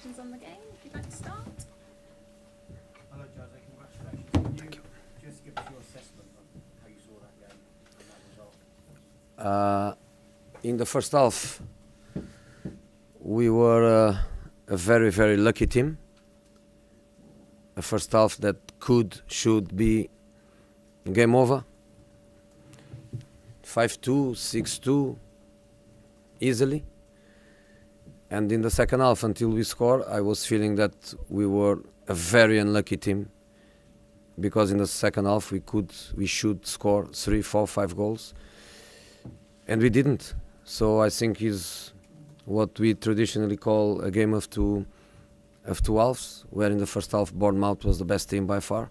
reflections on the game. If you'd like to start. Hello, Jose. Congratulations. Thank you. Just give us your assessment of how you saw that game and that result. In the first half, we were a very, very lucky team. A first half that should be game over. 5-2, 6-2, easily. And in the second half, until we score, I was feeling that we were a very unlucky team, because in the second half we should score 3, 4, 5 goals, and we didn't. So I think is what we traditionally call a game of two halves, where in the first half Bournemouth was the best team by far,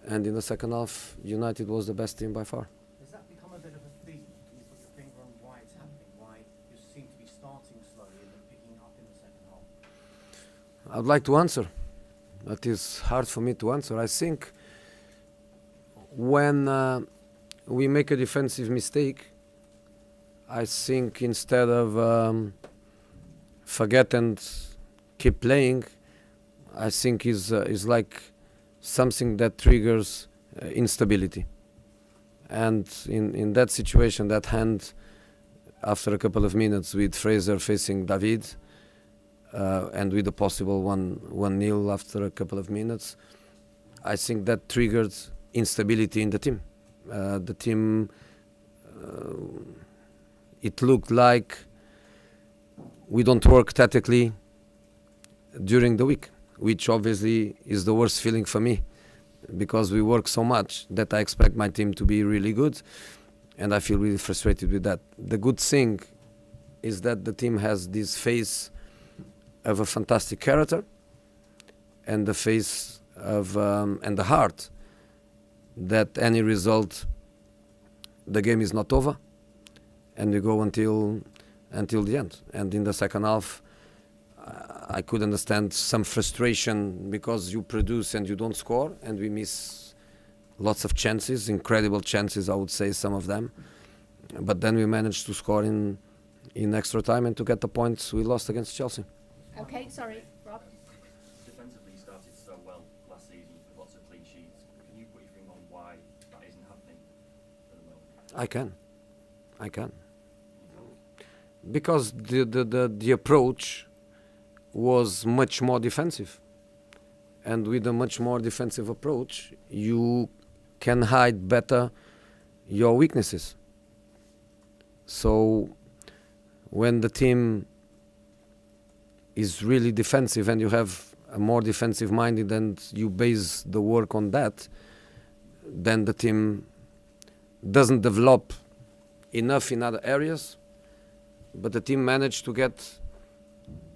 and in the second half United was the best team by far. Has that become a bit of a theme? Can you put your finger on why it's happening? Why you seem to be starting slowly and then picking up in the second half? I'd like to answer. That is hard for me to answer. I think when we make a defensive mistake, I think instead of forget and keep playing, I think is like something that triggers instability. And in that situation, that hand, after a couple of minutes with Fraser facing David, and with a possible 1-0 after a couple of minutes, I think that triggered instability in the team. The team, it looked like we don't work tactically during the week, which obviously is the worst feeling for me, because we work so much that I expect my team to be really good, and I feel really frustrated with that. The good thing is that the team has this face of a fantastic character, and the face of and the heart that any result, the game is not over, and we go until the end. And in the second half, I could understand some frustration because you produce and you don't score, and we miss lots of chances, incredible chances, I would say, some of them. But then we managed to score in extra time and to get the points we lost against Chelsea. Okay, sorry, Rob. Defensively, you started so well last season with lots of clean sheets. Can you put your finger on why that isn't happening at the moment? I can. Because the approach was much more defensive. And with a much more defensive approach, you can hide better your weaknesses. So when the team is really defensive and you have a more defensive minded and you base the work on that, then the team doesn't develop enough in other areas, but the team managed to get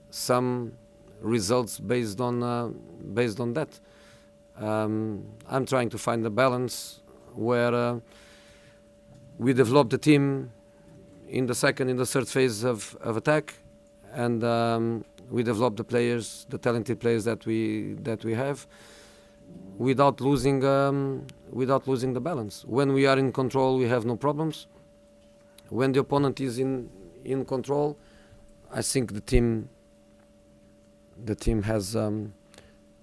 some results based on that. I'm trying to find a balance where we develop the team in the second, in the third phase of attack, and we develop the players, the talented players that we have, without losing the balance. When we are in control, we have no problems. When the opponent is in control, I think the team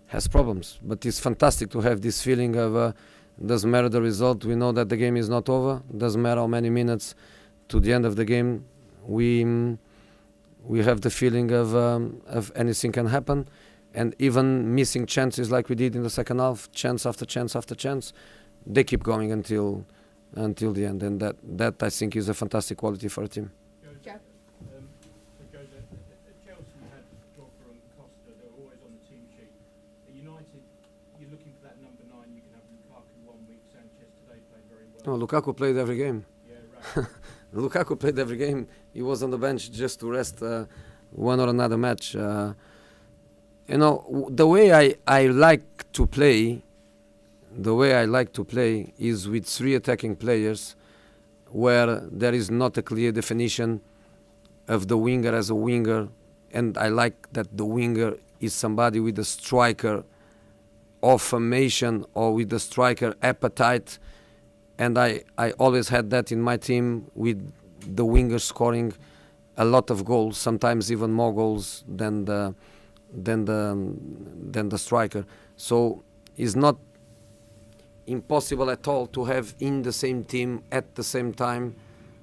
has problems. But it's fantastic to have this feeling of doesn't matter the result, we know that the game is not over. Doesn't matter how many minutes to the end of the game, we have the feeling of anything can happen, and even missing chances like we did in the second half, chance after chance after chance, they keep going until the end, and that I think is a fantastic quality for a team. Joe. So Jose, at Chelsea you had Drogba and Costa, they're always on the team sheet. At United, you're looking for that number 9. You can have Lukaku one week, Sanchez today played very well. No, Lukaku played every game. Yeah, right. Lukaku played every game. He was on the bench just to rest one or another match. The way I like to play, is with 3 attacking players, where there is not a clear definition of the winger as a winger, and I like that the winger is somebody with a striker or formation or with the striker appetite. And I always had that in my team, with the winger scoring a lot of goals, sometimes even more goals than the the striker. So it's not impossible at all to have in the same team at the same time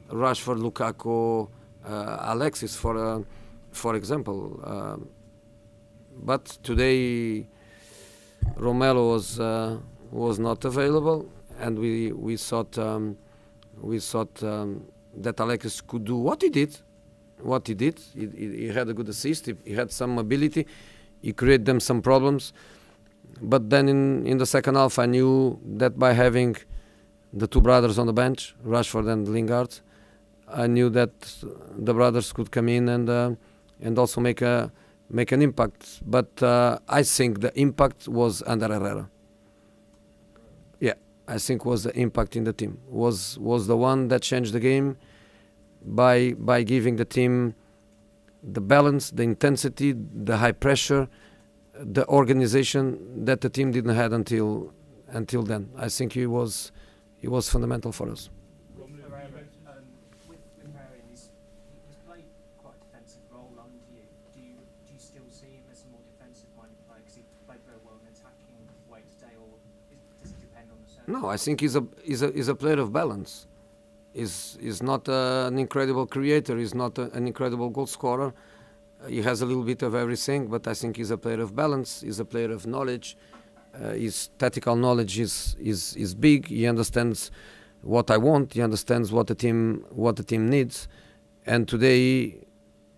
Rashford, Lukaku, Alexis, for example. But today Romelu was not available, and we thought that Alexis could do what he did. He had a good assist. He had some ability. He created them some problems. But then in the second half, I knew that by having the two brothers on the bench, Rashford and Lingard, I knew that the brothers could come in and also make an impact. But I think the impact was under Herrera. Yeah, I think was the impact in the team. Was the one that changed the game by giving the team the balance, the intensity, the high pressure, the organization that the team didn't have until then. I think he was fundamental for us. Herrera, with Herrera, he's played quite a defensive role under you. Do you still see him as a more defensive-minded player? Because he played very well in attacking way today, or does it depend on the circumstances? No, I think he's a player of balance. He's not an incredible creator. He's not an incredible goal scorer. He has a little bit of everything, but I think he's a player of balance. He's a player of knowledge. His tactical knowledge is big. He understands what I want. He understands what the team needs. And today,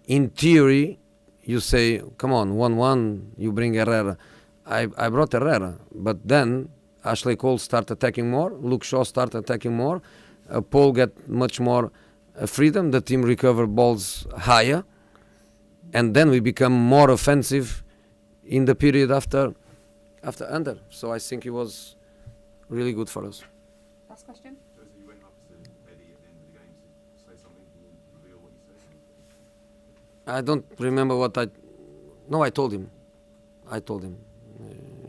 in theory, you say, come on, 1-1, you bring Herrera. I brought Herrera, but then Ashley Cole started attacking more. Luke Shaw started attacking more. Paul get much more freedom. The team recover balls higher. And then we become more offensive in the period after under. So I think it was really good for us. Last question. Jose, you went up to Eddie at the end of the game to say something. Can you reveal what you said? I don't remember what I... No, I told him.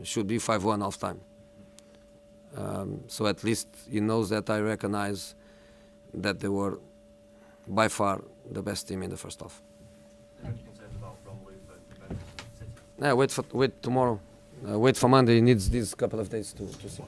Should be 5-1 half time. So at least he knows that I recognize that they were by far the best team in the first half. How are you concerned about Romelu for Juventus and City? Wait tomorrow. Wait for Monday. He needs these couple of days to see.